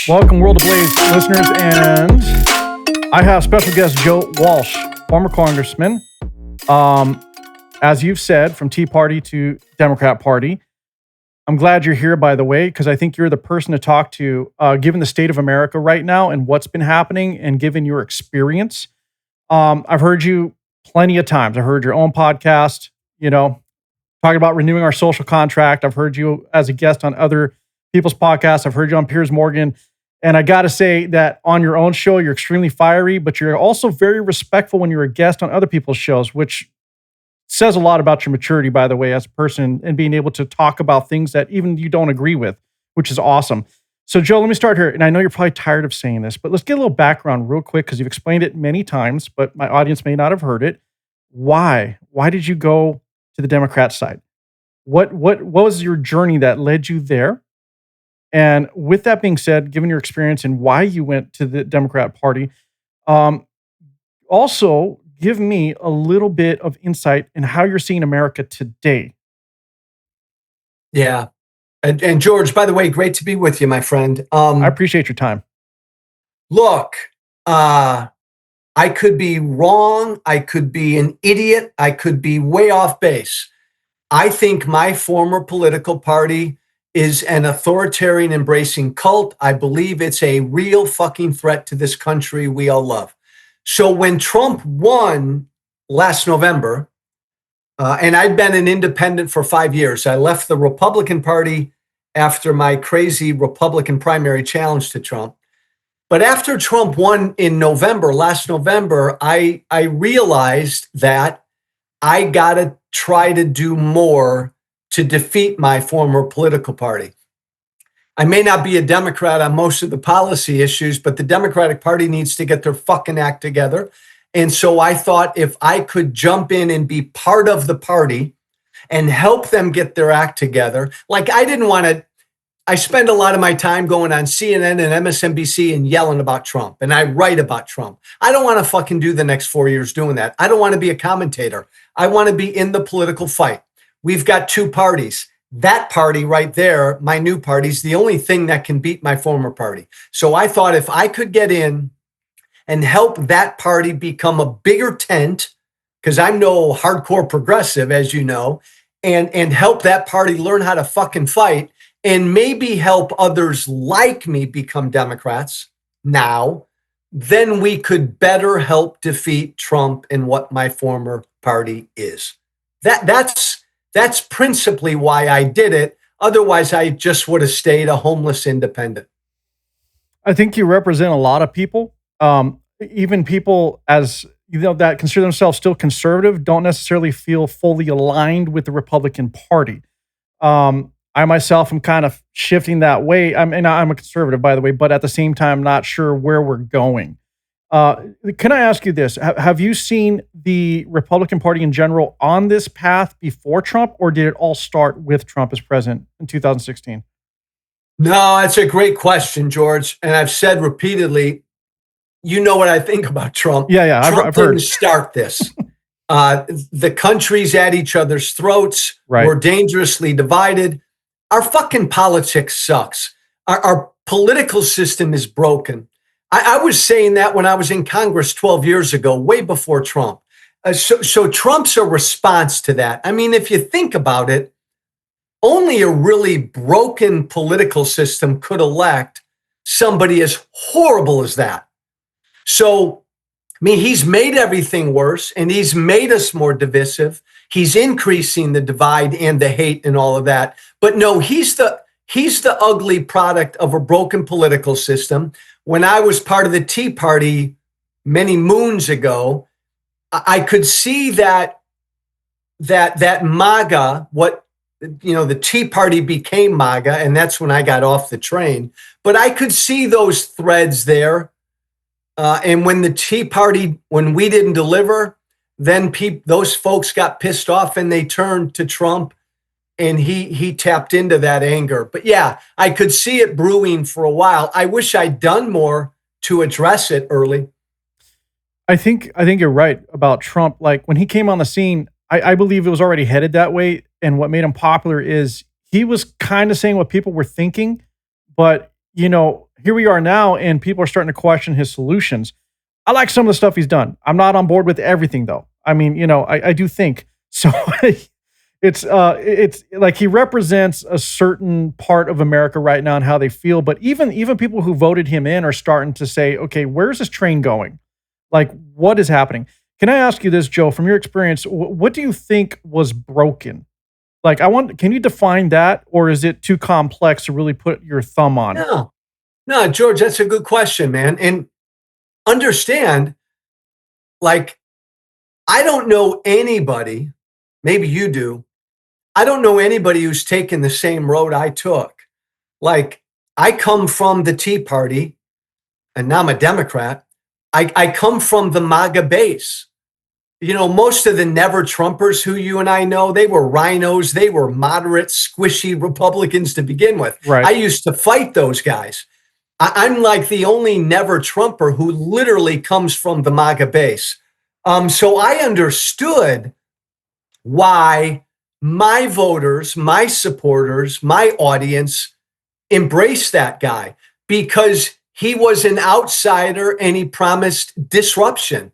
Welcome, World Ablaze listeners, and I have special guest Joe Walsh, former congressman, as you've said, from Tea Party to Democrat Party. I'm glad you're here, by the way, because I think you're the person to talk to, given the state of America right now and what's been happening, and given your experience. I've heard you plenty of times. I heard your own podcast, talking about renewing our social contract. I've heard you as a guest on other people's podcasts. I've heard you on Piers Morgan. And I got to say that on your own show, you're extremely fiery, but you're also very respectful when you're a guest on other people's shows, which says a lot about your maturity, by the way, as a person, and being able to talk about things that even you don't agree with, which is awesome. So, Joe, let me start here. And I know you're probably tired of saying this, but let's get a little background real quick, because you've explained it many times, but my audience may not have heard it. Why? Why did you go to the Democrat side? What was your journey that led you there? And with that being said, given your experience and why you went to the Democrat Party, also give me a little bit of insight in how you're seeing America today. Yeah. And George, by the way, great to be with you, my friend. I appreciate your time. Look, I could be wrong. I could be an idiot. I could be way off base. I think my former political party is an authoritarian embracing cult. I believe it's a real fucking threat to this country we all love. So when Trump won last November, and I'd been an independent for 5 years, I left the Republican Party after my crazy Republican primary challenge to Trump. But after Trump won in November, last November, I realized that I got to try to do more to defeat my former political party. I may not be a Democrat on most of the policy issues, but the Democratic Party needs to get their fucking act together. And so I thought if I could jump in and be part of the party and help them get their act together, like I spend a lot of my time going on CNN and MSNBC and yelling about Trump, and I write about Trump. I don't want to fucking do the next 4 years doing that. I don't want to be a commentator. I want to be in the political fight. We've got two parties. That party right there, my new party, is the only thing that can beat my former party. So I thought if I could get in and help that party become a bigger tent, because I'm no hardcore progressive, as you know, and help that party learn how to fucking fight, and maybe help others like me become Democrats now, then we could better help defeat Trump and what my former party is. That's principally why I did it. Otherwise, I just would have stayed a homeless independent. I think you represent a lot of people, even people that consider themselves still conservative, don't necessarily feel fully aligned with the Republican Party. I myself am kind of shifting that way. I'm a conservative, by the way, but at the same time, not sure where we're going. Can I ask you this? Have you seen the Republican Party in general on this path before Trump, or did it all start with Trump as president in 2016? No, that's a great question, George. And I've said repeatedly, you know what I think about Trump. Yeah, Trump I've heard. Didn't start this. The country's at each other's throats. Right. We're dangerously divided. Our fucking politics sucks. Our political system is broken. I was saying that when I was in Congress 12 years ago, way before Trump. So Trump's a response to that. I mean, if you think about it, only a really broken political system could elect somebody as horrible as that. So, I mean, he's made everything worse, and he's made us more divisive. He's increasing the divide and the hate and all of that. But no, he's the ugly product of a broken political system. When I was part of the Tea Party many moons ago, I could see that MAGA, the Tea Party became MAGA, and that's when I got off the train. But I could see those threads there. And when the Tea Party, when we didn't deliver, then those folks got pissed off and they turned to Trump, and he tapped into that anger. But yeah, I could see it brewing for a while. I wish I'd done more to address it early. I think you're right about Trump. Like when he came on the scene, I believe it was already headed that way. And what made him popular is he was kind of saying what people were thinking, but here we are now, and people are starting to question his solutions. I like some of the stuff he's done. I'm not on board with everything, though. I mean, I do think so. It's like he represents a certain part of America right now and how they feel. But even people who voted him in are starting to say, okay, where's this train going? Like, what is happening? Can I ask you this, Joe, from your experience, what do you think was broken? Like, can you define that, or is it too complex to really put your thumb on? No, George, that's a good question, man. And understand, like, I don't know anybody, maybe you do, I don't know anybody who's taken the same road I took. Like, I come from the Tea Party, and now I'm a Democrat. I come from the MAGA base. Most of the never Trumpers who you and I know, they were rhinos. They were moderate, squishy Republicans to begin with. Right. I used to fight those guys. I'm like the only never Trumper who literally comes from the MAGA base. So I understood why my voters, my supporters, my audience embraced that guy, because he was an outsider and he promised disruption.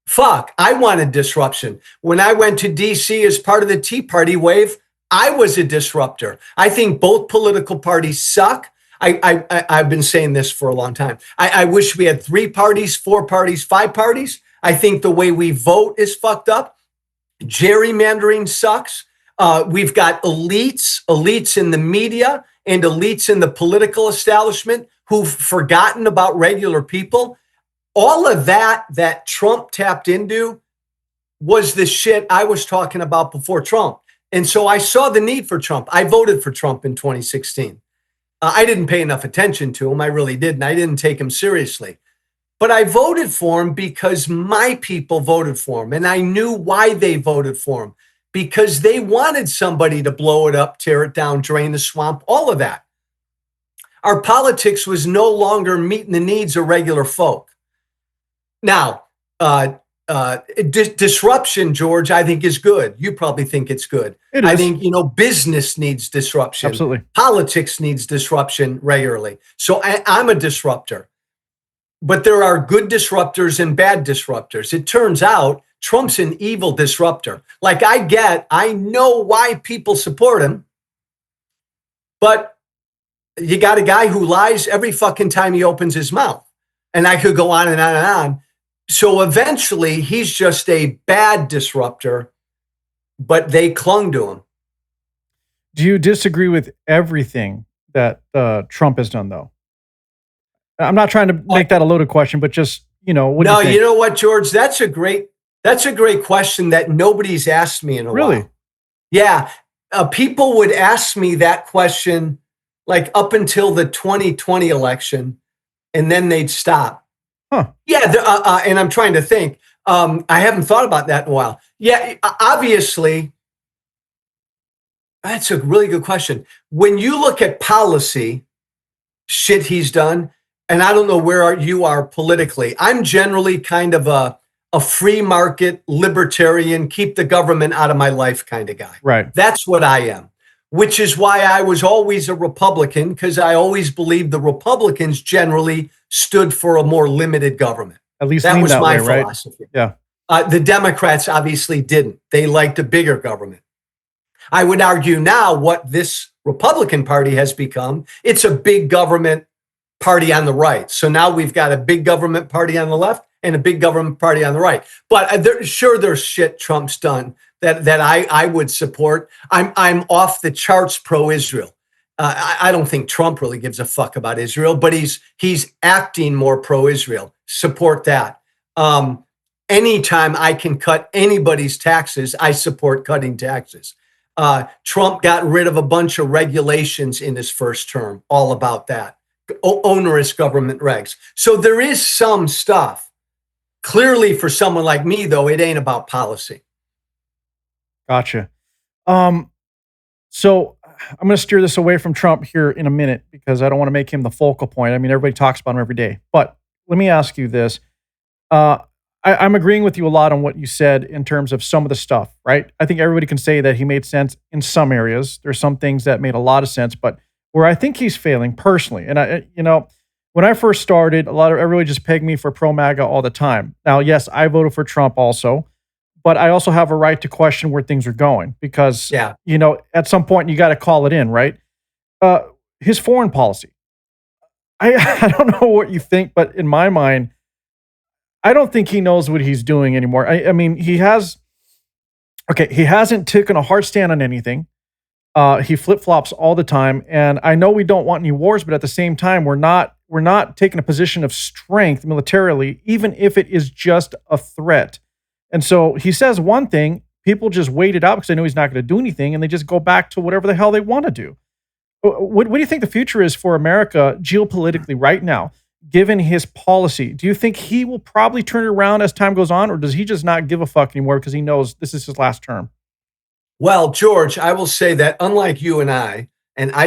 Fuck, I wanted disruption. When I went to DC as part of the Tea Party wave, I was a disruptor. I think both political parties suck. I've been saying this for a long time. I wish we had 3 parties, 4 parties, 5 parties. I think the way we vote is fucked up. Gerrymandering sucks. We've got elites in the media and elites in the political establishment who've forgotten about regular people. All of that Trump tapped into was the shit I was talking about before Trump. And so I saw the need for Trump. I voted for Trump in 2016. I didn't pay enough attention to him. I really didn't. I didn't take him seriously. But I voted for him because my people voted for him. And I knew why they voted for him. Because they wanted somebody to blow it up, tear it down, drain the swamp, all of that. Our politics was no longer meeting the needs of regular folk. Now, disruption, George, I think is good. You probably think it's good. I think, business needs disruption. Absolutely. Politics needs disruption regularly. So I'm a disruptor. But there are good disruptors and bad disruptors. It turns out Trump's an evil disruptor. Like, I know why people support him, but you got a guy who lies every fucking time he opens his mouth. And I could go on and on and on. So eventually he's just a bad disruptor, but they clung to him. Do you disagree with everything that Trump has done, though? I'm not trying to make that a loaded question, but just, what do you think? You know what, George? That's a great question that nobody's asked me in a while. Really? Yeah. People would ask me that question like up until the 2020 election, and then they'd stop. Huh. Yeah. And I'm trying to think. I haven't thought about that in a while. Yeah. Obviously, that's a really good question. When you look at policy, shit he's done, and I don't know where you are politically. I'm generally kind of a free market, libertarian, keep the government out of my life kind of guy. Right. That's what I am, which is why I was always a Republican, because I always believed the Republicans generally stood for a more limited government. At least that was my way, philosophy. Right? Yeah. The Democrats obviously didn't. They liked a bigger government. I would argue now what this Republican Party has become, it's a big government party on the right. So now we've got a big government party on the left and a big government party on the right. But there's shit Trump's done that I would support. I'm off the charts pro-Israel. I don't think Trump really gives a fuck about Israel, but he's acting more pro-Israel. Support that. Anytime I can cut anybody's taxes, I support cutting taxes. Trump got rid of a bunch of regulations in his first term, all about that. Onerous government regs. So there is some stuff. Clearly, for someone like me, though, it ain't about policy. Gotcha. So I'm going to steer this away from Trump here in a minute because I don't want to make him the focal point. I mean, everybody talks about him every day. But let me ask you this. I I'm agreeing with you a lot on what you said in terms of some of the stuff, right? I think everybody can say that he made sense in some areas. There's some things that made a lot of sense, but where I think he's failing personally, and when I first started, everybody just pegged me for pro MAGA all the time. Now, yes, I voted for Trump also, but I also have a right to question where things are going because, Yeah. At some point you got to call it in, right? His foreign policy. I don't know what you think, but in my mind, I don't think he knows what he's doing anymore. I mean, he hasn't taken a hard stand on anything. He flip-flops all the time. And I know we don't want any wars, but at the same time, we're not taking a position of strength militarily, even if it is just a threat. And so he says one thing, people just wait it out because they know he's not going to do anything, and they just go back to whatever the hell they want to do. What do you think the future is for America geopolitically right now, given his policy? Do you think he will probably turn it around as time goes on, or does he just not give a fuck anymore because he knows this is his last term? Well, George, I will say that unlike you and I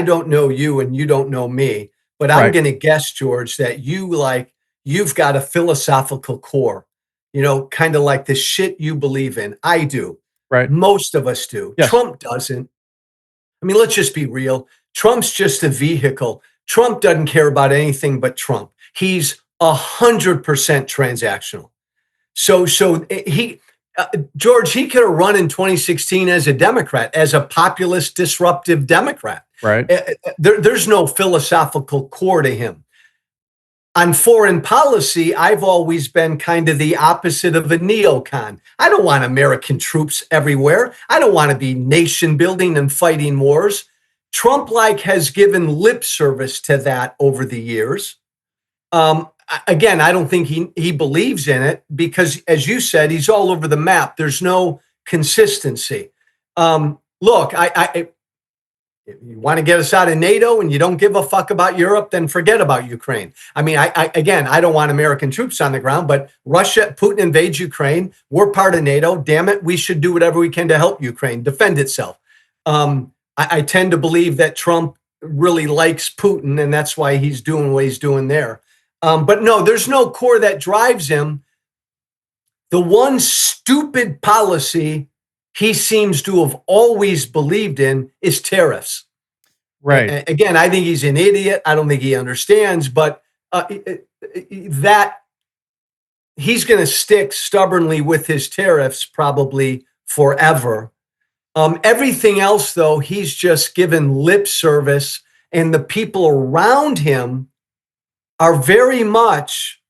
don't know you and you don't know me, but I'm Right. going to guess, George, that you've got a philosophical core, kind of like the shit you believe in. I do. Right. Most of us do. Yes. Trump doesn't. I mean, let's just be real. Trump's just a vehicle. Trump doesn't care about anything but Trump. He's 100% transactional. So George, he could have run in 2016 as a Democrat, as a populist, disruptive Democrat. Right. There's no philosophical core to him. On foreign policy, I've always been kind of the opposite of a neocon. I don't want American troops everywhere. I don't want to be nation building and fighting wars. Trump has given lip service to that over the years. Again, I don't think he believes in it because, as you said, he's all over the map. There's no consistency. Look, if you want to get us out of NATO and you don't give a fuck about Europe, then forget about Ukraine. I mean, I don't want American troops on the ground, but Putin invades Ukraine. We're part of NATO. Damn it, we should do whatever we can to help Ukraine defend itself. I tend to believe that Trump really likes Putin, and that's why he's doing what he's doing there. But no, there's no core that drives him. The one stupid policy he seems to have always believed in is tariffs. Right. Again, I think he's an idiot. I don't think he understands, but that he's going to stick stubbornly with his tariffs probably forever. Everything else, though, he's just given lip service, and the people around him are very much,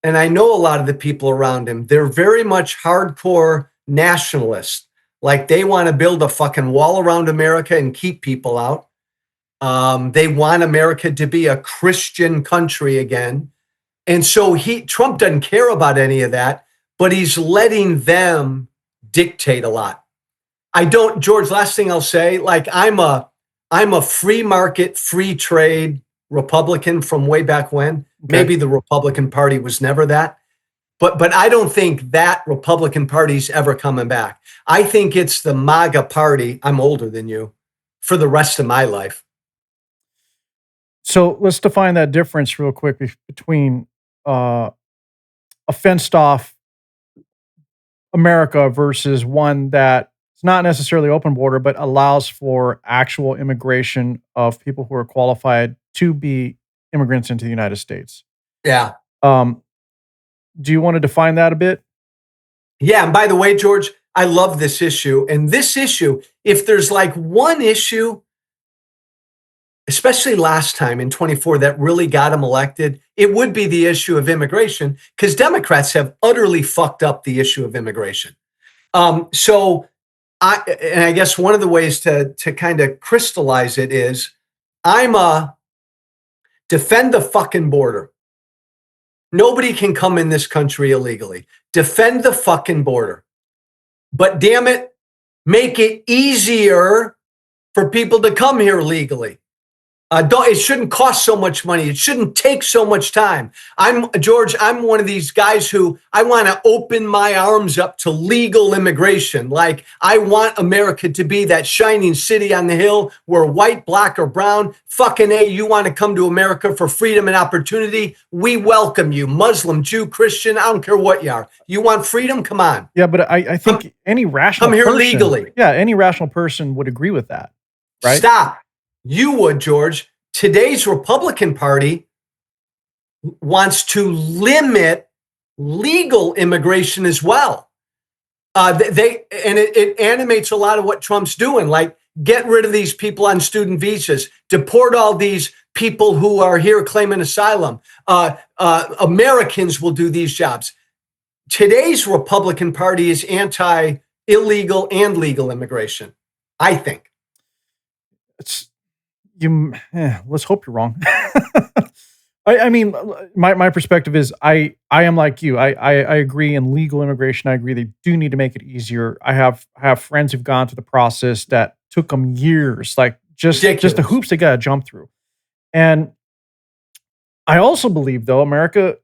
and I know a lot of the people around him, they're very much hardcore nationalists. Like they want to build a fucking wall around America and keep people out. They want America to be a Christian country again. And so Trump doesn't care about any of that, but he's letting them dictate a lot. George, last thing I'll say, I'm a free market, free trade Republican from way back when. Okay. Maybe the Republican Party was never that. But I don't think that Republican Party's ever coming back. I think it's the MAGA party. I'm older than you for the rest of my life. So let's define that difference real quick between a fenced off America versus one that it's not necessarily open border, but allows for actual immigration of people who are qualified to be immigrants into the United States. Yeah. Do you want to define that a bit? Yeah. And by the way, George, I love this issue. And this issue, if there's one issue, especially last time in 24, that really got him elected, it would be the issue of immigration, because Democrats have utterly fucked up the issue of immigration. So I guess one of the ways to kind of crystallize it is defend the fucking border. Nobody can come in this country illegally. Defend the fucking border. But damn it, make it easier for people to come here legally. It shouldn't cost so much money. It shouldn't take so much time. George, I'm one of these guys who I want to open my arms up to legal immigration. Like, I want America to be that shining city on the hill where white, black, or brown, fucking A, you want to come to America for freedom and opportunity. We welcome you. Muslim, Jew, Christian, I don't care what you are. You want freedom? Come on. Yeah, but I think any rational come here person, legally. Yeah, any rational person would agree with that, right? Stop. You would, George. Today's Republican Party wants to limit legal immigration as well. It animates a lot of what Trump's doing, like get rid of these people on student visas, deport all these people who are here claiming asylum. Americans will do these jobs. Today's Republican Party is anti-illegal and legal immigration, I think. Let's hope you're wrong. I mean, my perspective is I am like you. I agree in legal immigration. I agree they do need to make it easier. I have friends who've gone through the process that took them years, like just the hoops they got to jump through. And I also believe, though, America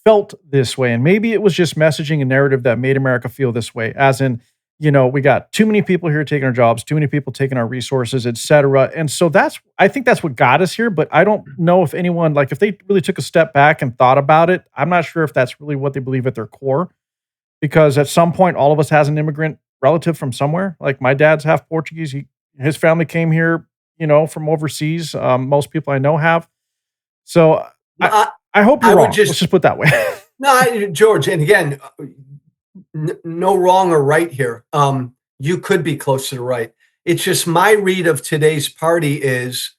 felt this way, and maybe it was just messaging and narrative that made America feel this way, as in, we got too many people here taking our jobs, too many people taking our resources, et cetera. And so I think that's what got us here. But I don't know if anyone, like, if they really took a step back and thought about it, I'm not sure if that's really what they believe at their core. Because at some point, all of us has an immigrant relative from somewhere. Like, my dad's half Portuguese. His family came here, from overseas. Most people I know have. So I hope you're wrong. Let's just put it that way. No, George, and again, no wrong or right here. You could be closer to right. It's just my read of today's party is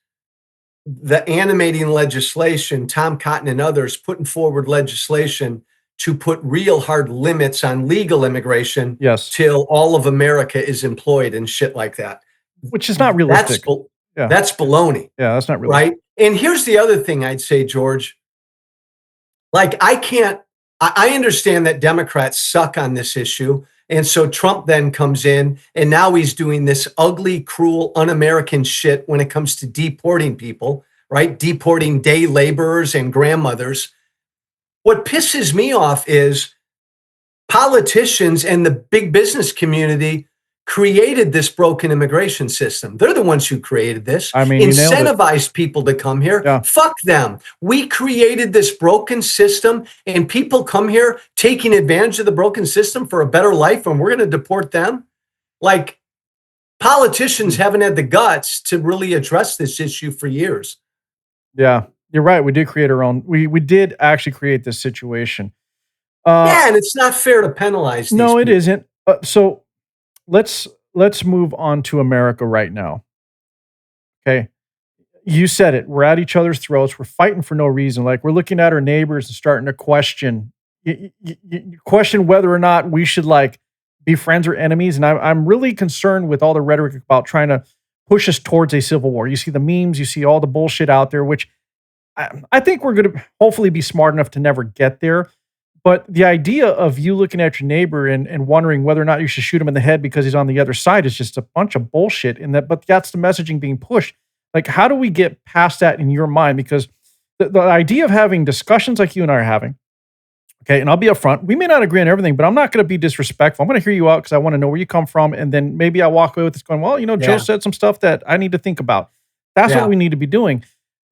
the animating legislation, Tom Cotton and others putting forward legislation to put real hard limits on legal immigration. Yes. Till all of America is employed and shit like that. Which is not realistic. That's baloney. Yeah, that's not realistic. Right? And here's the other thing I'd say, George. Like, I understand that Democrats suck on this issue. And so Trump then comes in, and now he's doing this ugly, cruel, un-American shit when it comes to deporting people, right? Deporting day laborers and grandmothers. What pisses me off is politicians and the big business community created this broken immigration system. They're the ones who created this. I mean, incentivized people to come here. Yeah. Fuck them. We created this broken system, and people come here taking advantage of the broken system for a better life, and we're going to deport them. Like, politicians haven't had the guts to really address this issue for years. Yeah, you're right. We did create our own. We did actually create this situation. And it's not fair to penalize these No, it people. isn't. So let's move on to America right now. Okay. You said it. We're at each other's throats. We're fighting for no reason. Like, we're looking at our neighbors and starting to question whether or not we should, like, be friends or enemies. And I'm really concerned with all the rhetoric about trying to push us towards a civil war. You see the memes, you see all the bullshit out there, which I think we're going to hopefully be smart enough to never get there. But the idea of you looking at your neighbor and wondering whether or not you should shoot him in the head because he's on the other side is just a bunch of bullshit. But that's the messaging being pushed. Like, how do we get past that in your mind? Because the idea of having discussions like you and I are having, okay, and I'll be upfront, we may not agree on everything, but I'm not going to be disrespectful. I'm going to hear you out because I want to know where you come from. And then maybe I walk away with this going, well, Joe said some stuff that I need to think about. That's what we need to be doing.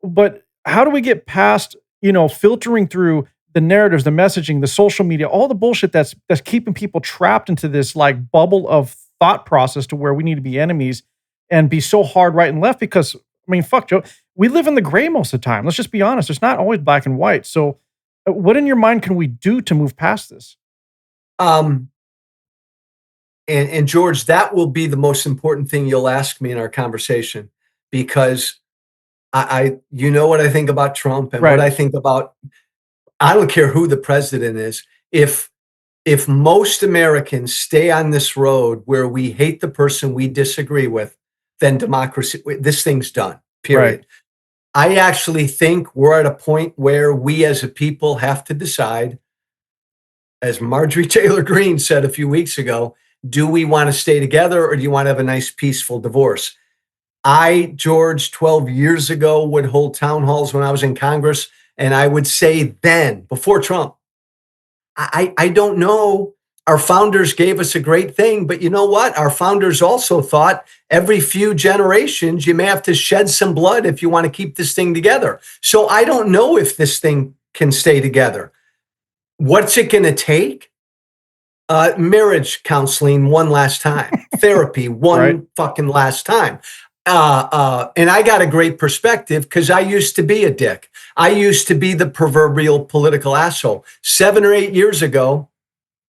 But how do we get past, filtering through the narratives, the messaging, the social media, all the bullshit that's keeping people trapped into this, like, bubble of thought process to where we need to be enemies and be so hard right and left? Because, I mean, fuck, Joe, we live in the gray most of the time. Let's just be honest. It's not always black and white. So what in your mind can we do to move past this? And George, that will be the most important thing you'll ask me in our conversation, because you know what I think about Trump and what I think about, I don't care who the president is. If most Americans stay on this road where we hate the person we disagree with, then democracy, this thing's done, period. Right. I actually think we're at a point where we as a people have to decide, as Marjorie Taylor Greene said a few weeks ago, do we want to stay together or do you want to have a nice, peaceful divorce? George, 12 years ago, would hold town halls when I was in Congress, and I would say then, before Trump, I don't know. Our founders gave us a great thing, but you know what? Our founders also thought every few generations, you may have to shed some blood if you want to keep this thing together. So I don't know if this thing can stay together. What's it going to take? Marriage counseling one last time, therapy one Right. fucking last time. And I got a great perspective because I used to be a dick. I used to be the proverbial political asshole. 7 or 8 years ago,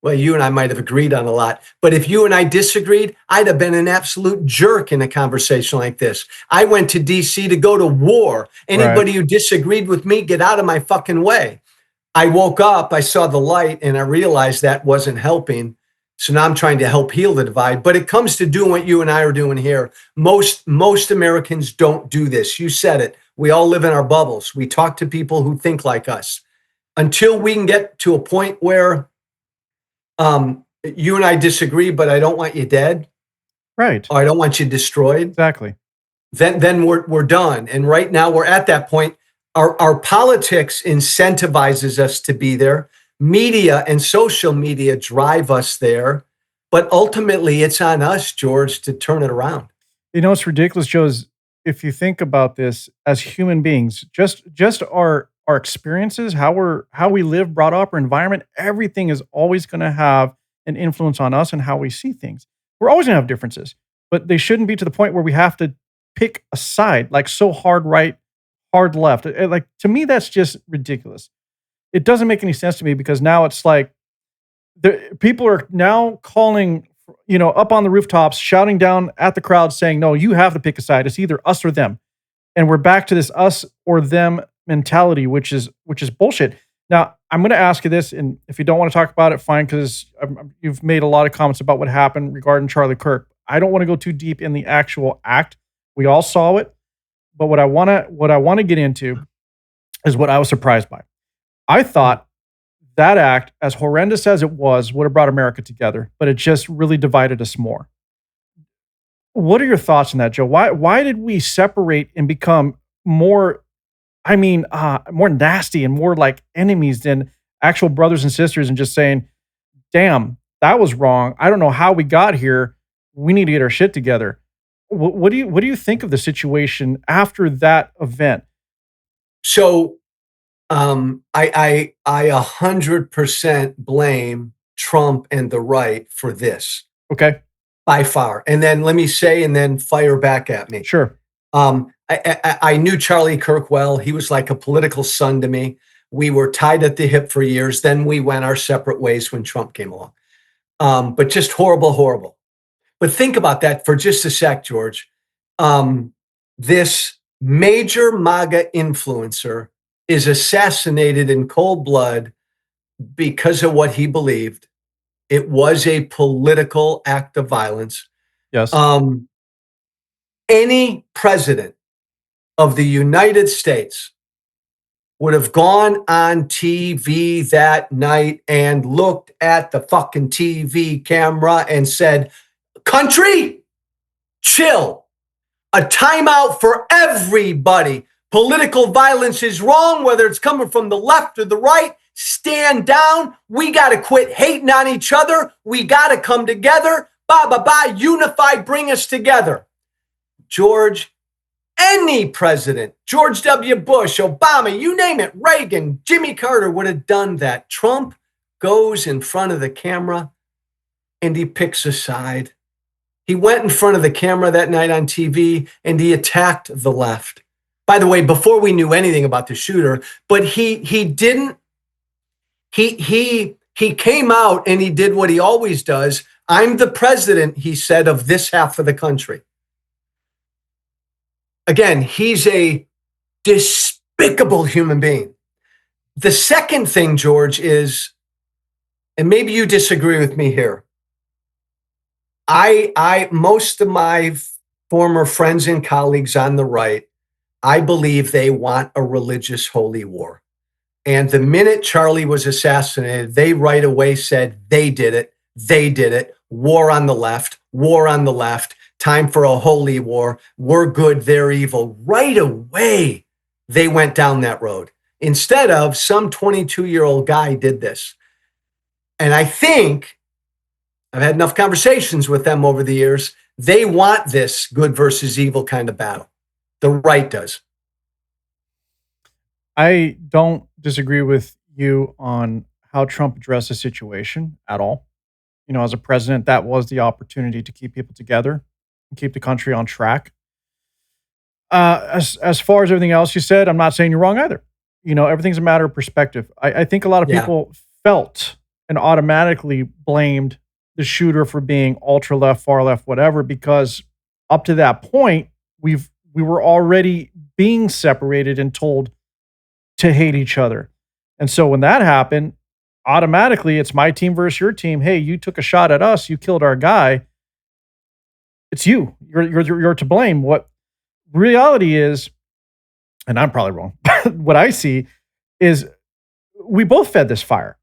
well, you and I might have agreed on a lot, but if you and I disagreed, I'd have been an absolute jerk in a conversation like this. I went to DC to go to war. Anybody who disagreed with me, get out of my fucking way. I woke up, I saw the light, and I realized that wasn't helping. So now I'm trying to help heal the divide. But it comes to doing what you and I are doing here. Most Americans don't do this. You said it. We all live in our bubbles. We talk to people who think like us. Until we can get to a point where you and I disagree, but I don't want you dead. Right. Or I don't want you destroyed. Exactly. Then we're done. And right now we're at that point. Our politics incentivizes us to be there. Media and social media drive us there. But ultimately, it's on us, George, to turn it around. You know, what's ridiculous, Joe, is if you think about this as human beings, just our experiences, how we live, brought up, our environment, everything is always going to have an influence on us and how we see things. We're always going to have differences, but they shouldn't be to the point where we have to pick a side, like so hard right, hard left. Like, to me, that's just ridiculous. It doesn't make any sense to me because now it's like people are now calling, up on the rooftops, shouting down at the crowd saying, no, you have to pick a side. It's either us or them. And we're back to this us or them mentality, which is bullshit. Now, I'm going to ask you this, and if you don't want to talk about it, fine, because you've made a lot of comments about what happened regarding Charlie Kirk. I don't want to go too deep in the actual act. We all saw it. But what I want to get into is what I was surprised by. I thought that act, as horrendous as it was, would have brought America together, but it just really divided us more. What are your thoughts on that, Joe? Why did we separate and become more nasty and more like enemies than actual brothers and sisters, and just saying, damn, that was wrong. I don't know how we got here. We need to get our shit together. What do you think of the situation after that event? So I 100% blame Trump and the right for this. Okay. By far. And then let me say, and then fire back at me. Sure. I knew Charlie Kirk well. He was like a political son to me. We were tied at the hip for years. Then we went our separate ways when Trump came along. But just horrible, horrible. But think about that for just a sec, George. This major MAGA influencer is assassinated in cold blood because of what he believed. It was a political act of violence. Yes. Any president of the United States would have gone on TV that night and looked at the fucking TV camera and said, country, chill. A timeout for everybody. Political violence is wrong, whether it's coming from the left or the right. Stand down. We got to quit hating on each other. We got to come together. Unify, bring us together. George, any president, George W. Bush, Obama, you name it, Reagan, Jimmy Carter would have done that. Trump goes in front of the camera and he picks a side. He went in front of the camera that night on TV and he attacked the left. By the way, before we knew anything about the shooter, but he came out and he did what he always does. I'm the president, he said, of this half of the country. Again, he's a despicable human being. The second thing, George, is, and maybe you disagree with me here. Most of my former friends and colleagues on the right, I believe they want a religious holy war. And the minute Charlie was assassinated, they right away said they did it. They did it. War on the left, war on the left. time for a holy war. We're good, they're evil. Right away, they went down that road. Instead of some 22-year-old guy did this. And I think I've had enough conversations with them over the years. They want this good versus evil kind of battle. The right does. I don't disagree with you on how Trump addressed the situation at all. You know, as a president, that was the opportunity to keep people together and keep the country on track. As far as everything else you said, I'm not saying you're wrong either. You know, everything's a matter of perspective. I think a lot of people felt and automatically blamed the shooter for being ultra left, far left, whatever, because up to that point, we were already being separated and told to hate each other. And so when that happened, automatically it's my team versus your team. Hey, you took a shot at us, you killed our guy. It's you. You're to blame. What reality is, and I'm probably wrong, what I see is we both fed this fire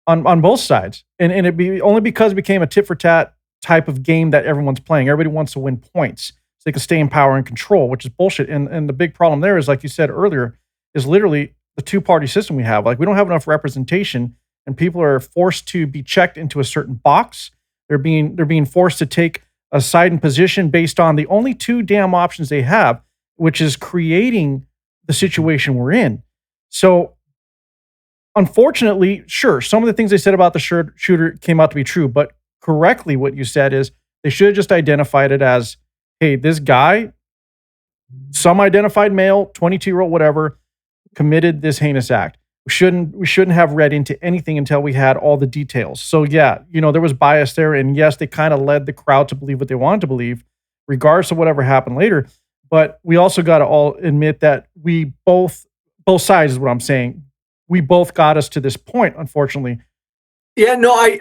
on both sides. And it be only because it became a tit for tat type of game that everyone's playing. Everybody wants to win points so they can stay in power and control, which is bullshit. And the big problem there is, like you said earlier, is literally the two-party system we have. Like, we don't have enough representation, and people are forced to be checked into a certain box. They're being forced to take a side and position based on the only two damn options they have, which is creating the situation we're in. So, unfortunately, sure, some of the things they said about the shooter came out to be true, but correctly what you said is they should have just identified it as, hey, this guy, some identified male, 22-year-old, whatever, committed this heinous act. We shouldn't have read into anything until we had all the details. So yeah, you know, there was bias there, and yes, they kind of led the crowd to believe what they wanted to believe, regardless of whatever happened later. But we also got to all admit that we both sides is what I'm saying. We both got us to this point, unfortunately. Yeah, no,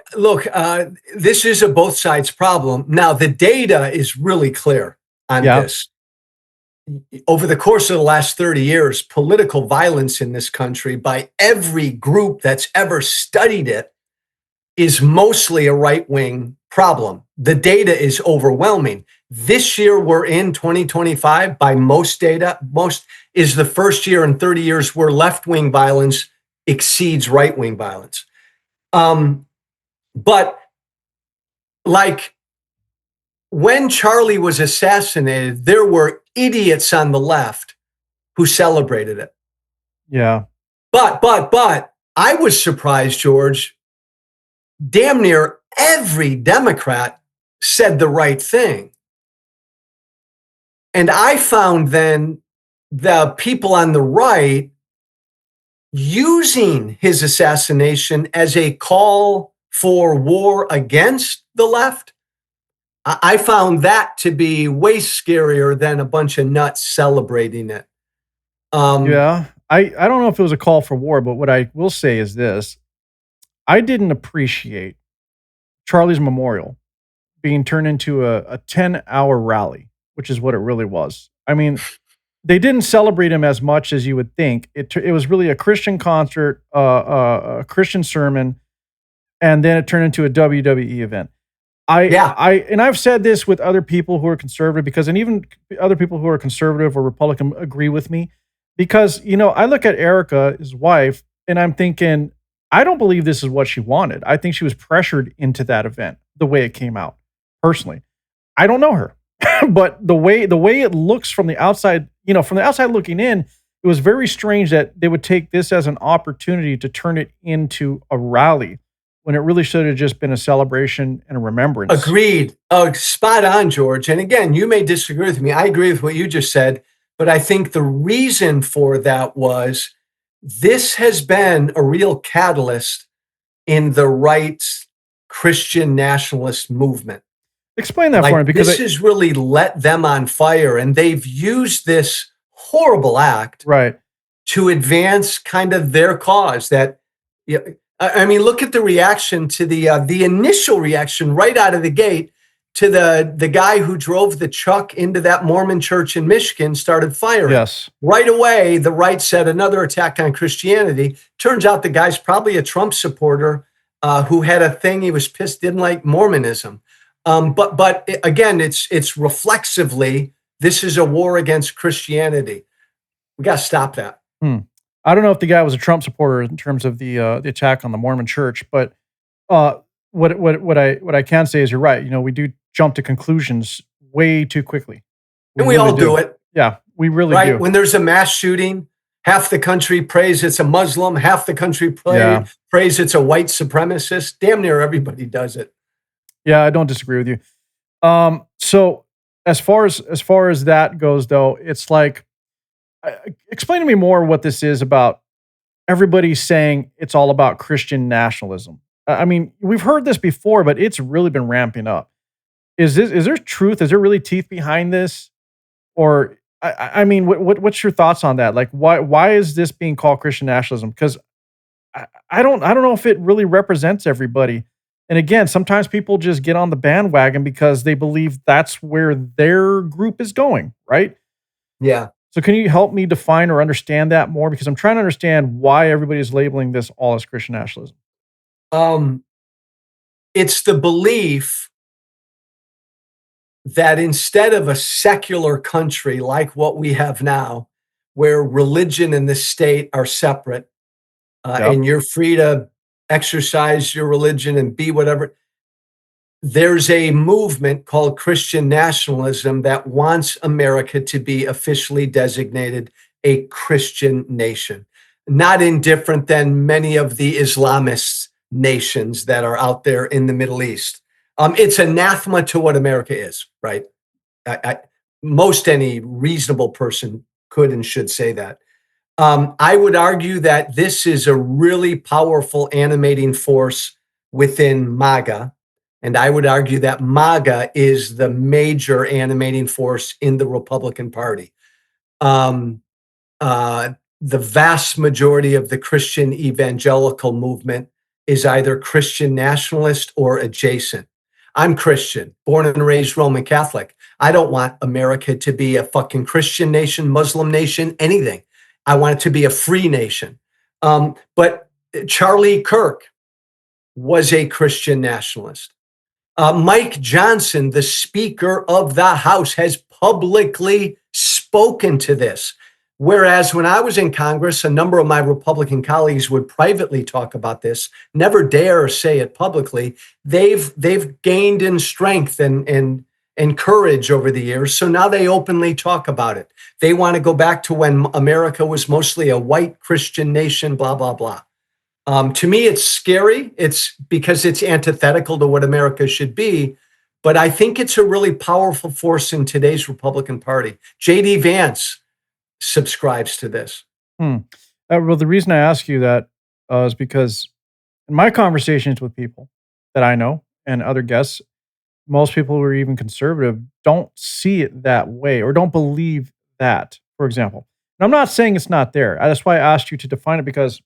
this is a both sides problem. Now, the data is really clear on this. Over the course of the last 30 years, political violence in this country by every group that's ever studied it is mostly a right-wing problem. The data is overwhelming. This year, we're in 2025, by most data, is the first year in 30 years where left-wing violence exceeds right-wing violence. But like when Charlie was assassinated, there were idiots on the left who celebrated it. Yeah. But I was surprised, George. Damn near every Democrat said the right thing. And I found then the people on the right using his assassination as a call for war against the left. I found that to be way scarier than a bunch of nuts celebrating it. Yeah, I don't know if it was a call for war, but what I will say is this. I didn't appreciate Charlie's memorial being turned into a 10-hour rally, which is what it really was. I mean, they didn't celebrate him as much as you would think. It was really a Christian concert, a Christian sermon, and then it turned into a WWE event. I've said this with other people who are conservative, because, and even other people who are conservative or Republican agree with me, because, you know, I look at Erica, his wife, and I'm thinking, I don't believe this is what she wanted. I think she was pressured into that event the way it came out. Personally, I don't know her, but the way it looks from the outside, you know, from the outside looking in, it was very strange that they would take this as an opportunity to turn it into a rally, when it really should have just been a celebration and a remembrance. Agreed. Spot on, George. And again, you may disagree with me. I agree with what you just said, but I think the reason for that was this has been a real catalyst in the right's Christian nationalist movement. Explain that for me, because this has really let them on fire, and they've used this horrible act to advance kind of their cause. That, I mean, look at the reaction to the initial reaction right out of the gate to the guy who drove the truck into that Mormon church in Michigan, started firing. Yes. Right away, the right said another attack on Christianity. Turns out the guy's probably a Trump supporter who had a thing. He was pissed, didn't like Mormonism. But again, it's reflexively, this is a war against Christianity. We got to stop that. I don't know if the guy was a Trump supporter in terms of the attack on the Mormon Church, but uh, what I can say is you're right. You know, we do jump to conclusions way too quickly. And we all do it. Yeah, we really right? do. When there's a mass shooting, half the country prays it's a Muslim, half the country prays it's a white supremacist. Damn near everybody does it. Yeah, I don't disagree with you. So as far as that goes, though, it's like, explain to me more what this is about. Everybody saying it's all about Christian nationalism. I mean, we've heard this before, but it's really been ramping up. Is there truth? Is there really teeth behind this? Or I mean, what's your thoughts on that? Like, why is this being called Christian nationalism? Because I don't know if it really represents everybody. And again, sometimes people just get on the bandwagon because they believe that's where their group is going, right? Yeah. So can you help me define or understand that more? Because I'm trying to understand why everybody is labeling this all as Christian nationalism. It's the belief that instead of a secular country like what we have now, where religion and the state are separate, and you're free to exercise your religion and be whatever, there's a movement called Christian nationalism that wants America to be officially designated a Christian nation, not indifferent than many of the Islamist nations that are out there in the Middle East. It's anathema to what America is, right? Most any reasonable person could and should say that. I would argue that this is a really powerful animating force within MAGA. And I would argue that MAGA is the major animating force in the Republican Party. The vast majority of the Christian evangelical movement is either Christian nationalist or adjacent. I'm Christian, born and raised Roman Catholic. I don't want America to be a fucking Christian nation, Muslim nation, anything. I want it to be a free nation. But Charlie Kirk was a Christian nationalist. Mike Johnson, the Speaker of the House, has publicly spoken to this. Whereas when I was in Congress, a number of my Republican colleagues would privately talk about this, never dare say it publicly. They've gained in strength and courage over the years. So now they openly talk about it. They want to go back to when America was mostly a white Christian nation, blah, blah, blah. To me, it's scary. It's because it's antithetical to what America should be. But I think it's a really powerful force in today's Republican Party. J.D. Vance subscribes to this. Well, the reason I ask you that is because in my conversations with people that I know and other guests, most people who are even conservative don't see it that way or don't believe that, for example. And I'm not saying it's not there. That's why I asked you to define it, because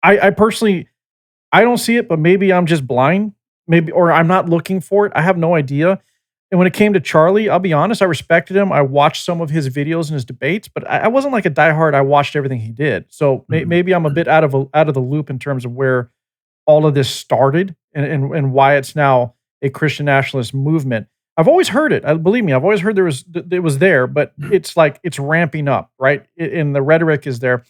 I personally, I don't see it, but maybe I'm just blind, maybe, or I'm not looking for it. I have no idea. And when it came to Charlie, I'll be honest, I respected him. I watched some of his videos and his debates, but I wasn't like a diehard. I watched everything he did. So maybe I'm a bit out of the loop in terms of where all of this started and why it's now a Christian nationalist movement. I've always heard it. Believe me, I've always heard it was there, but it's like it's ramping up, right? And the rhetoric is there.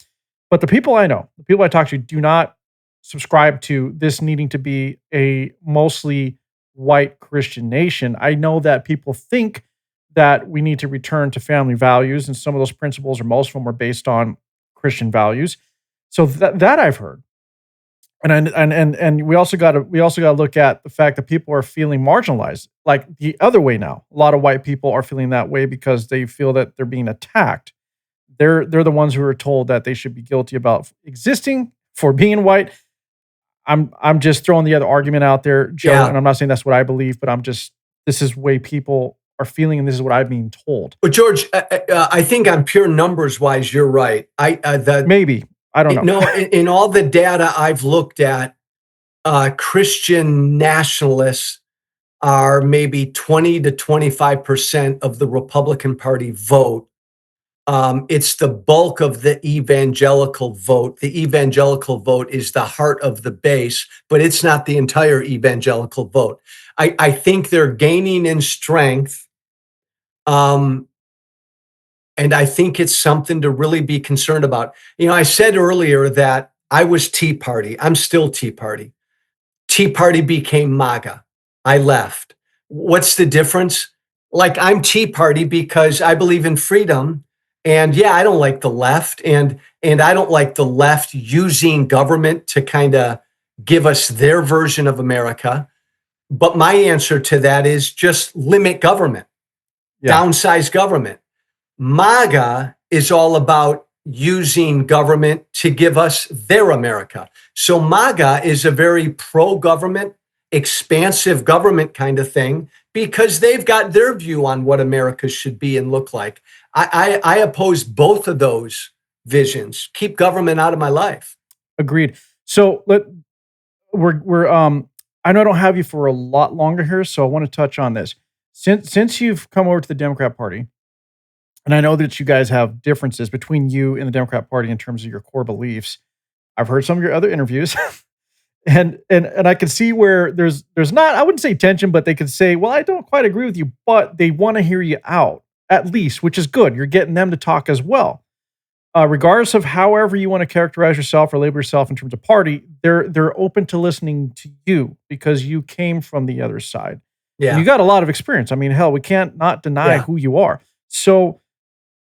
But the people I know, the people I talk to, do not subscribe to this needing to be a mostly white Christian nation. I know that people think that we need to return to family values, and some of those principles, or most of them, are based on Christian values. So that I've heard. And we also got to look at the fact that people are feeling marginalized, like the other way now. A lot of white people are feeling that way because they feel that they're being attacked. They're the ones who are told that they should be guilty about existing for being white. I'm just throwing the other argument out there, Joe, and I'm not saying that's what I believe, but this is the way people are feeling, and this is what I'm being told. But George, I think on pure numbers wise, you're right. Maybe. I don't know. No, in all the data I've looked at, Christian nationalists are maybe 20 to 25% of the Republican Party vote. It's the bulk of the evangelical vote. The evangelical vote is the heart of the base, but it's not the entire evangelical vote. I think they're gaining in strength. And I think it's something to really be concerned about. I said earlier that I was Tea Party. I'm still Tea Party. Tea Party became MAGA. I left. What's the difference? Like, I'm Tea Party because I believe in freedom. And yeah, I don't like the left. And I don't like the left using government to kind of give us their version of America. But my answer to that is just limit government, downsize government. MAGA is all about using government to give us their America. So MAGA is a very pro-government, expansive government kind of thing because they've got their view on what America should be and look like. I oppose both of those visions. Keep government out of my life. Agreed. So we're I know I don't have you for a lot longer here, so I want to touch on this. Since you've come over to the Democrat Party, and I know that you guys have differences between you and the Democrat Party in terms of your core beliefs. I've heard some of your other interviews, and I can see where there's not, I wouldn't say tension, but they could say, well, I don't quite agree with you, but they want to hear you out at least, which is good. You're getting them to talk as well. Regardless of however you want to characterize yourself or label yourself in terms of party, they're open to listening to you because you came from the other side. Yeah. And you got a lot of experience. I mean, hell, we can't not deny who you are. So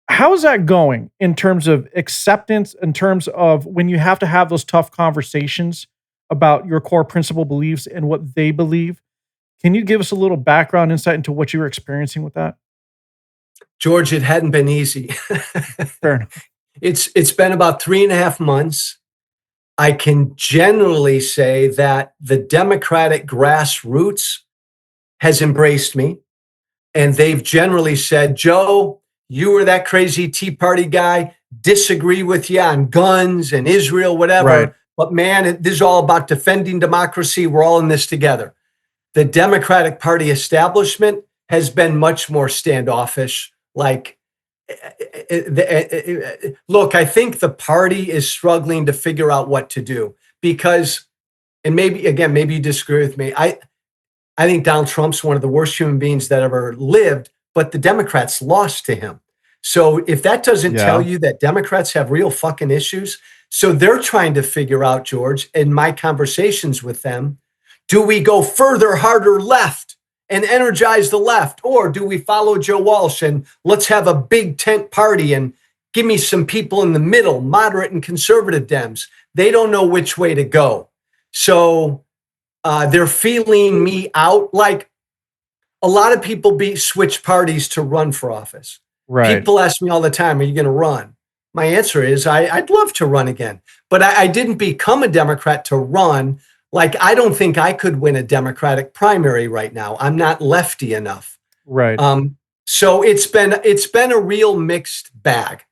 how's that going in terms of acceptance, in terms of when you have to have those tough conversations about your core principle beliefs and what they believe? Can you give us a little background insight into what you were experiencing with that? George, it hadn't been easy. Fair enough. It's been about 3.5 months. I can generally say that the Democratic grassroots has embraced me. And they've generally said, Joe, you were that crazy Tea Party guy, disagree with you on guns and Israel, whatever. Right. But man, this is all about defending democracy. We're all in this together. The Democratic Party establishment has been much more standoffish. Like, look, I think the party is struggling to figure out what to do because, and maybe you disagree with me. I think Donald Trump's one of the worst human beings that ever lived, but the Democrats lost to him. So if that doesn't tell you that Democrats have real fucking issues, so they're trying to figure out, George, in my conversations with them, do we go further, harder left and energize the left? Or do we follow Joe Walsh and let's have a big tent party and give me some people in the middle, moderate and conservative Dems? They don't know which way to go. So they're feeling me out. Like, a lot of people switch parties to run for office. Right. People ask me all the time, are you going to run? My answer is I'd love to run again, but I didn't become a Democrat to run. Like, I don't think I could win a Democratic primary right now. I'm not lefty enough. Right. So it's been a real mixed bag.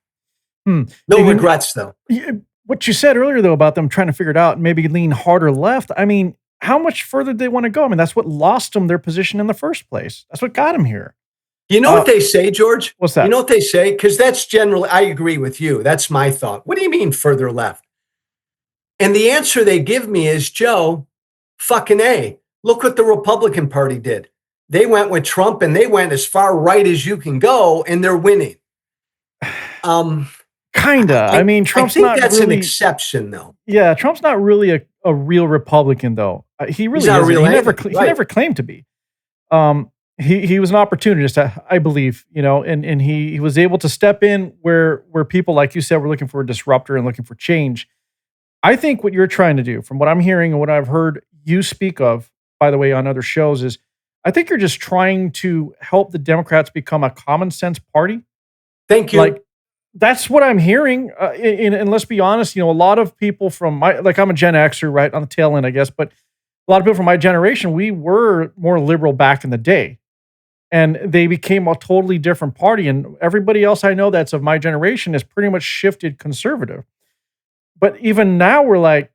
No regrets though. What you said earlier though about them trying to figure it out and maybe lean harder left. I mean, how much further do they want to go? I mean, that's what lost them their position in the first place. That's what got them here. You know what they say, George? What's that? You know what they say? Because that's generally, I agree with you. That's my thought. What do you mean further left? And the answer they give me is, Joe, fucking A. Look what the Republican Party did. They went with Trump and they went as far right as you can go and they're winning. Kinda. I mean, Trump's I think not that's really an exception though. Yeah, Trump's not really a real Republican though. He really not isn't. real He anything, right. never claimed to be. He was an opportunist, I believe, and he was able to step in where people, like you said, were looking for a disruptor and looking for change. I think what you're trying to do, from what I'm hearing and what I've heard you speak of, by the way, on other shows, is I think you're just trying to help the Democrats become a common sense party. Thank you. Like, that's what I'm hearing. And let's be honest, a lot of people from I'm a Gen Xer, right, on the tail end, I guess, but a lot of people from my generation, we were more liberal back in the day. And they became a totally different party. And everybody else I know that's of my generation has pretty much shifted conservative. But even now we're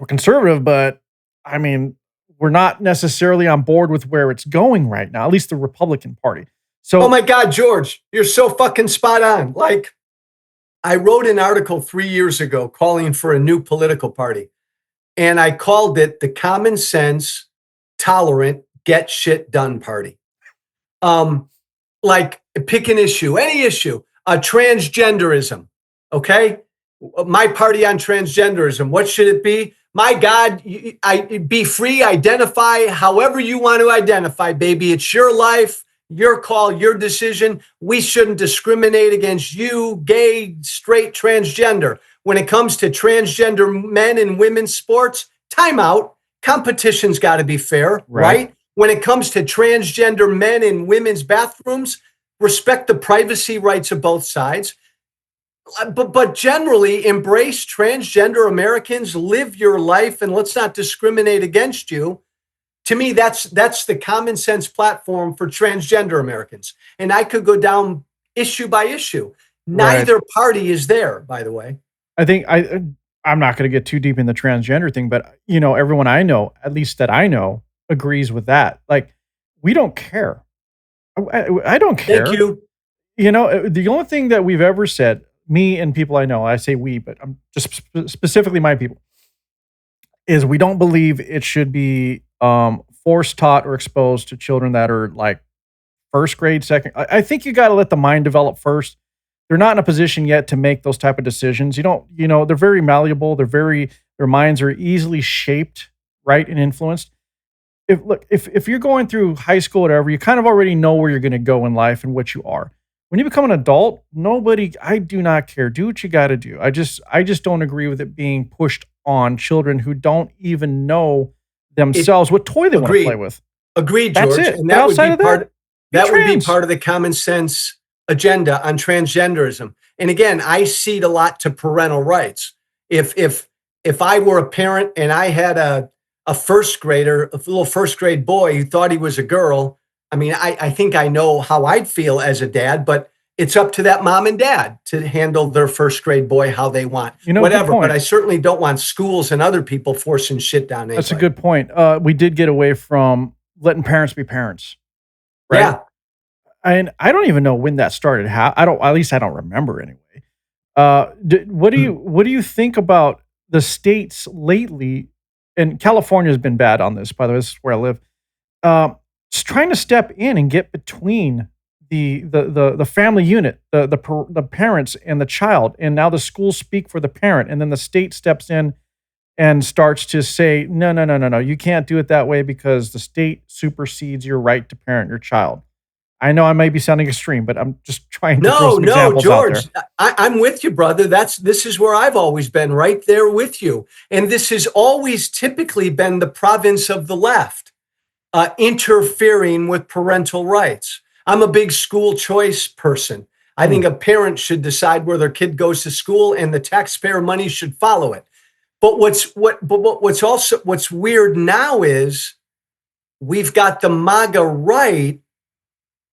conservative, but I mean, we're not necessarily on board with where it's going right now, at least the Republican Party. So, oh my God, George, you're so fucking spot on. Like, I wrote an article 3 years ago calling for a new political party, and I called it the Common Sense, Tolerant, Get Shit Done Party. Like, pick an issue, any issue, transgenderism. Okay. My party on transgenderism. What should it be? My God, be free, identify however you want to identify, baby. It's your life, your call, your decision. We shouldn't discriminate against you, gay, straight, transgender. When it comes to transgender men and women's sports, timeout. Competition's got to be fair, right? When it comes to transgender men in women's bathrooms, respect the privacy rights of both sides. But generally embrace transgender Americans, live your life, and let's not discriminate against you. To me, that's the common sense platform for transgender Americans. And I could go down issue by issue. Neither party is there, by the way. I think I'm not going to get too deep in the transgender thing, but everyone I know, at least that I know, agrees with that. Like, we don't care. I don't care. Thank you. The only thing that we've ever said, me and people I know, I say we, but I'm just specifically my people, is we don't believe it should be forced taught or exposed to children that are like first grade, second. I think you got to let the mind develop first. They're not in a position yet to make those type of decisions. They're very malleable. Their minds are easily shaped, right, and influenced. If you're going through high school or whatever, you kind of already know where you're going to go in life and what you are. When you become an adult, I do not care. Do what you got to do. I just don't agree with it being pushed on children who don't even know themselves what toy they want to play with. Agreed, George. That's it. And that would be part of the common sense agenda on transgenderism. And again, I cede a lot to parental rights. If I were a parent and I had a first grader, a little first grade boy who thought he was a girl, I mean, I think I know how I'd feel as a dad, but it's up to that mom and dad to handle their first grade boy how they want. Whatever. But I certainly don't want schools and other people forcing shit down anybody. That's a good point. We did get away from letting parents be parents. Right? Yeah. And I don't even know when that started. At least I don't remember anyway. What do you think about the states lately? And California has been bad on this, by the way. This is where I live. Just trying to step in and get between the family unit, the parents and the child, and now the schools speak for the parent, and then the state steps in and starts to say, no, you can't do it that way because the state supersedes your right to parent your child. I know I may be sounding extreme, but I'm just trying to throw some examples George, out there. I'm with you, brother. This is where I've always been, right there with you. And this has always typically been the province of the left, interfering with parental rights. I'm a big school choice person. I think a parent should decide where their kid goes to school, and the taxpayer money should follow it. But what's weird now is we've got the MAGA right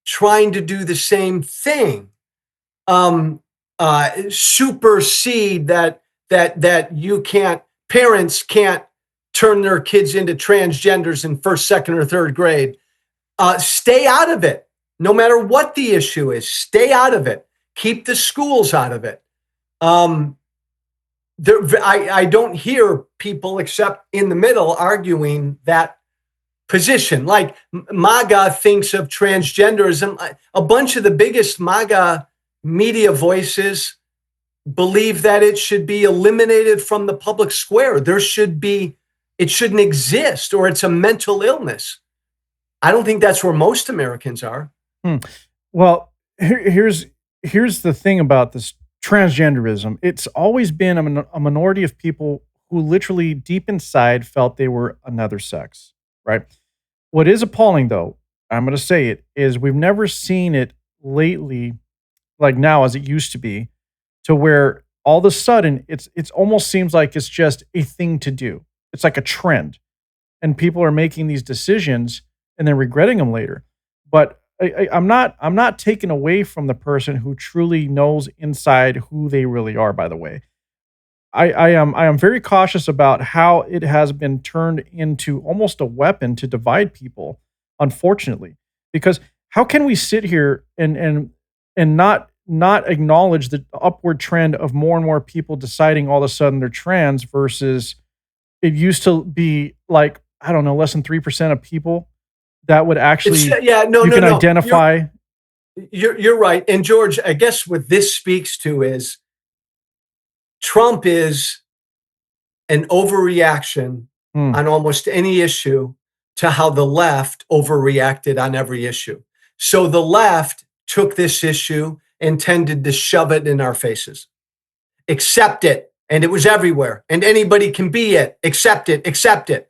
trying to do the same thing, supersede that parents can't turn their kids into transgenders in first, second, or third grade. Stay out of it. No matter what the issue is, stay out of it. Keep the schools out of it. I don't hear people except in the middle arguing that position. Like MAGA thinks of transgenderism. A bunch of the biggest MAGA media voices believe that it should be eliminated from the public square. It shouldn't exist, or it's a mental illness. I don't think that's where most Americans are. Well, here's the thing about this transgenderism. It's always been a minority of people who literally deep inside felt they were another sex, right? What is appalling, though, I'm going to say it, is we've never seen it lately, like now as it used to be, to where all of a sudden it's almost seems like it's just a thing to do. It's like a trend, and people are making these decisions and then regretting them later. But I'm not taken away from the person who truly knows inside who they really are, by the way. I am very cautious about how it has been turned into almost a weapon to divide people, unfortunately. Because how can we sit here and not acknowledge the upward trend of more and more people deciding all of a sudden they're trans versus it used to be like, I don't know, less than 3% of people that would actually you can identify. You're right. And George, I guess what this speaks to is Trump is an overreaction on almost any issue to how the left overreacted on every issue. So the left took this issue and tended to shove it in our faces. Accept it. And it was everywhere. And anybody can be it. Accept it. Accept it.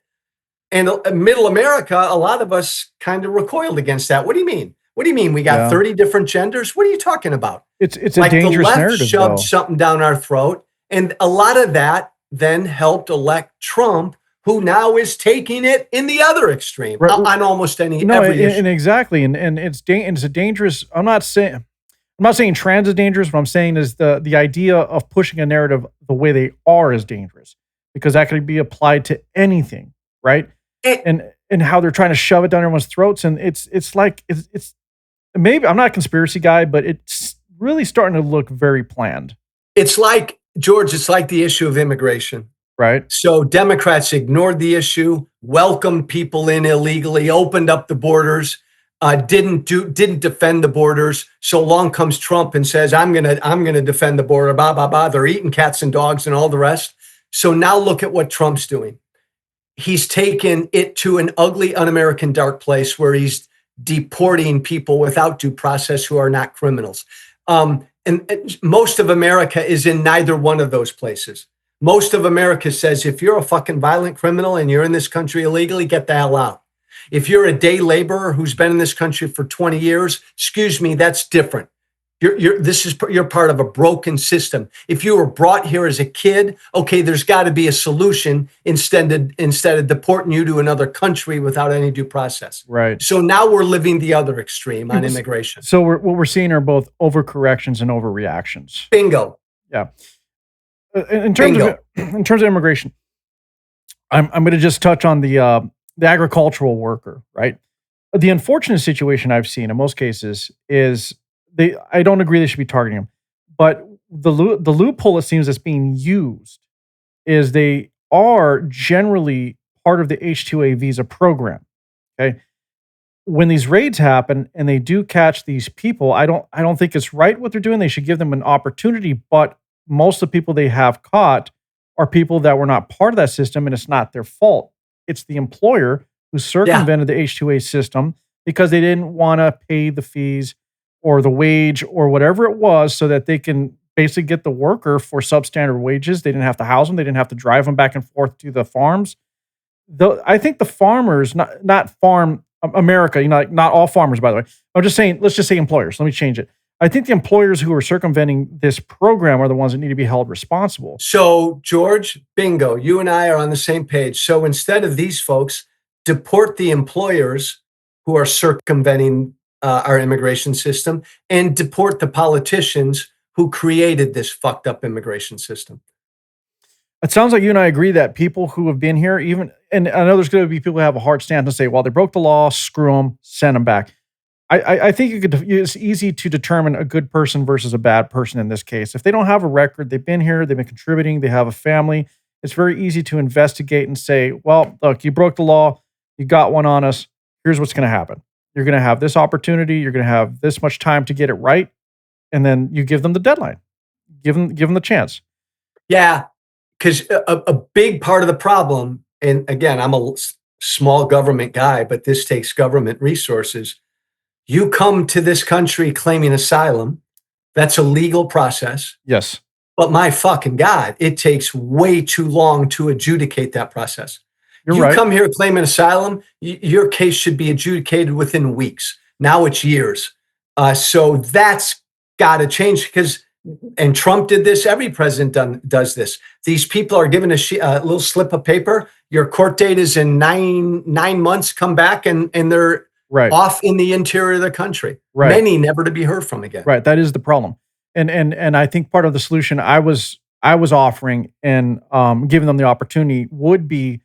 And middle America, a lot of us kind of recoiled against that. What do you mean? What do you mean? We got 30 different genders? What are you talking about? It's like a dangerous narrative. The left shoved something down our throat. And a lot of that then helped elect Trump, who now is taking it in the other extreme on almost every issue. And exactly. And it's a dangerous, I'm not saying trans is dangerous. What I'm saying is the idea of pushing a narrative the way they are is dangerous because that could be applied to anything, right? And how they're trying to shove it down everyone's throats. And it's like maybe I'm not a conspiracy guy, but it's really starting to look very planned. It's like, George, it's like the issue of immigration. Right. So Democrats ignored the issue, welcomed people in illegally, opened up the borders, didn't defend the borders. So along comes Trump and says, I'm gonna defend the border, blah, blah, blah. They're eating cats and dogs and all the rest. So now look at what Trump's doing. He's taken it to an ugly, un-American dark place where he's deporting people without due process who are not criminals. And most of America is in neither one of those places. Most of America says, if you're a fucking violent criminal and you're in this country illegally, get the hell out. If you're a day laborer who's been in this country for 20 years, excuse me, that's different. You're part of a broken system. If you were brought here as a kid, okay, there's got to be a solution instead of deporting you to another country without any due process. Right. So now we're living the other extreme on immigration. So what we're seeing are both overcorrections and overreactions. Bingo. Yeah. In terms of immigration, I'm going to just touch on the agricultural worker, right? The unfortunate situation I've seen in most cases is I don't agree they should be targeting them, but the loophole it seems that's being used is they are generally part of the H-2A visa program. Okay, when these raids happen and they do catch these people, I don't think it's right what they're doing. They should give them an opportunity, but most of the people they have caught are people that were not part of that system, and it's not their fault. It's the employer who circumvented the H-2A system because they didn't want to pay the fees or the wage or whatever it was so that they can basically get the worker for substandard wages. They didn't have to house them. They didn't have to drive them back and forth to the farms. I think the farmers, not farm America, like not all farmers, by the way. I'm just saying, let's just say employers. Let me change it. I think the employers who are circumventing this program are the ones that need to be held responsible. So, George, bingo, you and I are on the same page. So instead of these folks, deport the employers who are circumventing our immigration system and deport the politicians who created this fucked up immigration system. It sounds like you and I agree that people who have been here, and I know there's going to be people who have a hard stance and say, well, they broke the law, screw them, send them back. I think it's easy to determine a good person versus a bad person in this case. If they don't have a record, they've been here, they've been contributing, they have a family, it's very easy to investigate and say, well, look, you broke the law, you got one on us, here's what's going to happen. You're going to have this opportunity, you're going to have this much time to get it right, and then you give them the deadline. Give them the chance. Yeah, because a big part of the problem, and again, I'm a small government guy, but this takes government resources. You come to this country claiming asylum. That's a legal process. Yes. But my fucking God, it takes way too long to adjudicate that process. You right. Come here claiming asylum, your case should be adjudicated within weeks. Now it's years. So that's got to change and Trump did this. Every president does this. These people are given a little slip of paper. Your court date is in nine months. Come back and they're right. Off in the interior of the country. Right. Many never to be heard from again. Right. That is the problem. And I think part of the solution I was offering and giving them the opportunity would be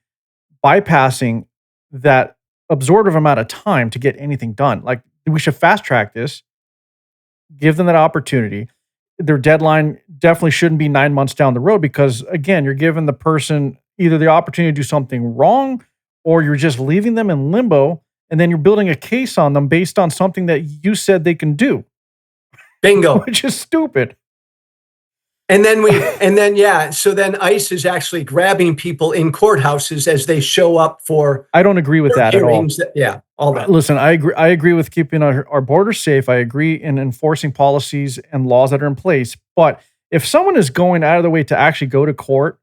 bypassing that absorptive amount of time to get anything done. Like we should fast track this, give them that opportunity. Their deadline definitely shouldn't be 9 months down the road because, again, you're giving the person either the opportunity to do something wrong or you're just leaving them in limbo and then you're building a case on them based on something that you said they can do. Bingo. Which is stupid. So then ICE is actually grabbing people in courthouses as they show up for. I don't agree with that at all. All that. Listen, I agree with keeping our borders safe. I agree in enforcing policies and laws that are in place. But if someone is going out of the way to actually go to court,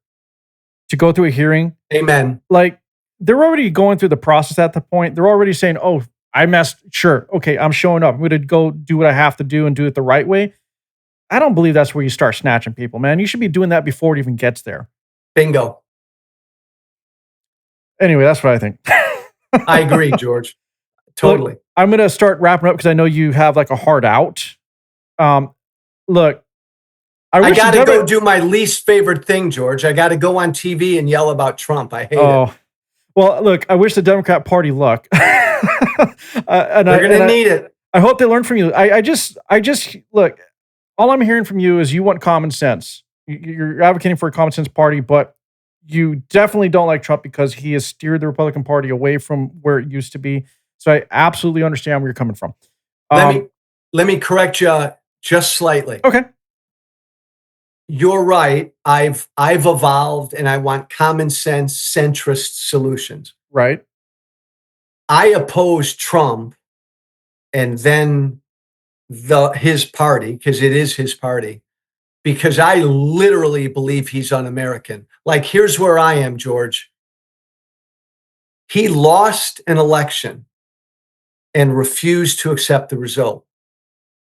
to go through a hearing, amen. Like they're already going through the process at the point. They're already saying, "Oh, I messed. Sure, okay, I'm showing up. I'm going to go do what I have to do and do it the right way." I don't believe that's where you start snatching people, man. You should be doing that before it even gets there. Bingo. Anyway, that's what I think. I agree, George. Totally. Look, I'm going to start wrapping up because I know you have like a hard out. Look, I got to go do my least favorite thing, George. I got to go on TV and yell about Trump. I hate it. Well, look, I wish the Democrat Party luck. They're going to need it. I hope they learn from you. I just look. All I'm hearing from you is you want common sense. You're advocating for a common sense party, but you definitely don't like Trump because he has steered the Republican Party away from where it used to be. So I absolutely understand where you're coming from. Let me correct you just slightly. Okay. You're right. I've evolved and I want common sense centrist solutions. Right. I oppose Trump and then his party, because it is his party, because I literally believe he's un-American. Like, here's where I am, George. He lost an election and refused to accept the result.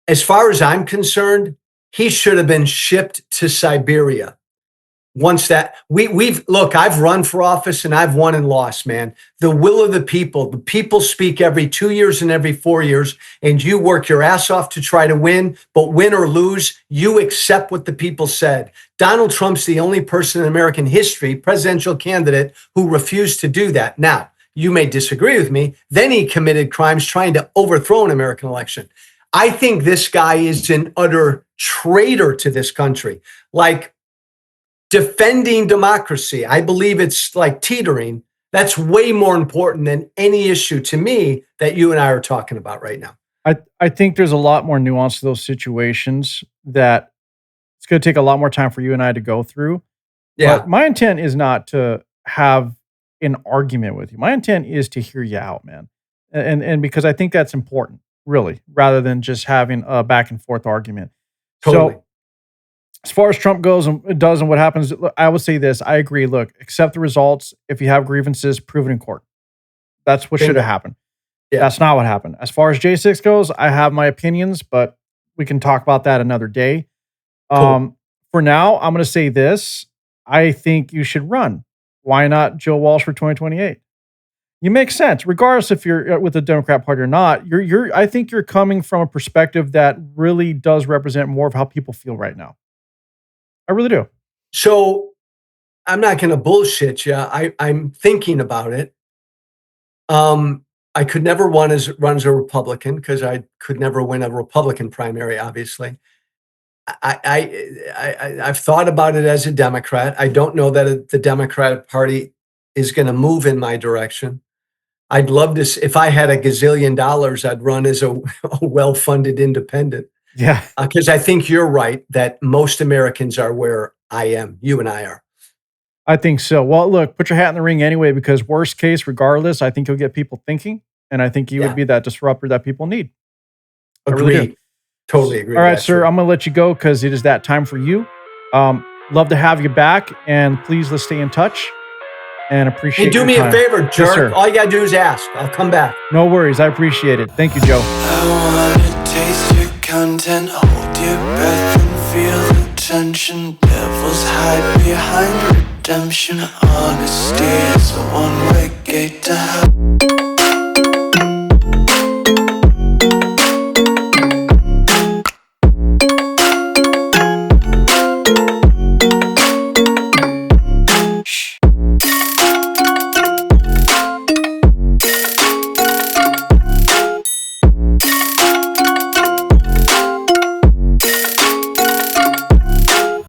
As far as I'm concerned, he should have been shipped to Siberia. Once that look, I've run for office and I've won and lost, man. The will of the people speak every 2 years and every 4 years, and you work your ass off to try to win, but win or lose, you accept what the people said. Donald Trump's the only person in American history, presidential candidate, who refused to do that. Now, you may disagree with me. Then he committed crimes trying to overthrow an American election. I think this guy is an utter traitor to this country. Like, defending democracy, I believe it's like teetering. That's way more important than any issue to me that you and I are talking about right now. I think there's a lot more nuance to those situations that it's going to take a lot more time for you and I to go through. Yeah. But my intent is not to have an argument with you. My intent is to hear you out, man. And because I think that's important, really, rather than just having a back and forth argument. Totally. So, as far as Trump goes and does and what happens, I would say this. I agree. Look, accept the results. If you have grievances, prove it in court. That's what should have happened. Yeah. That's not what happened. As far as J6 goes, I have my opinions, but we can talk about that another day. Cool. For now, I'm going to say this. I think you should run. Why not Joe Walsh for 2028? You make sense, regardless if you're with the Democrat Party or not. I think you're coming from a perspective that really does represent more of how people feel right now. I really do. So I'm not going to bullshit you. I'm thinking about it. I could never run as a Republican because I could never win a Republican primary, obviously. I've thought about it as a Democrat. I don't know that the Democratic Party is going to move in my direction. I'd love to, if I had $1 gazillion, I'd run as a well-funded independent. Yeah. Because I think you're right that most Americans are where I am. You and I are. I think so. Well, look, put your hat in the ring anyway, because worst case, regardless, I think you'll get people thinking. And I think you would be that disruptor that people need. Agreed. Really totally agree. All right, sir. I'm going to let you go because it is that time for you. Love to have you back. And please, let's stay in touch. And appreciate Hey, do me time. a favor, jerk. Yes, sir. All you got to do is ask. I'll come back. No worries. I appreciate it. Thank you, Joe. I wanna taste your content, hold your breath and feel the tension. Devils hide behind redemption. Honesty is a one-way gate to hell.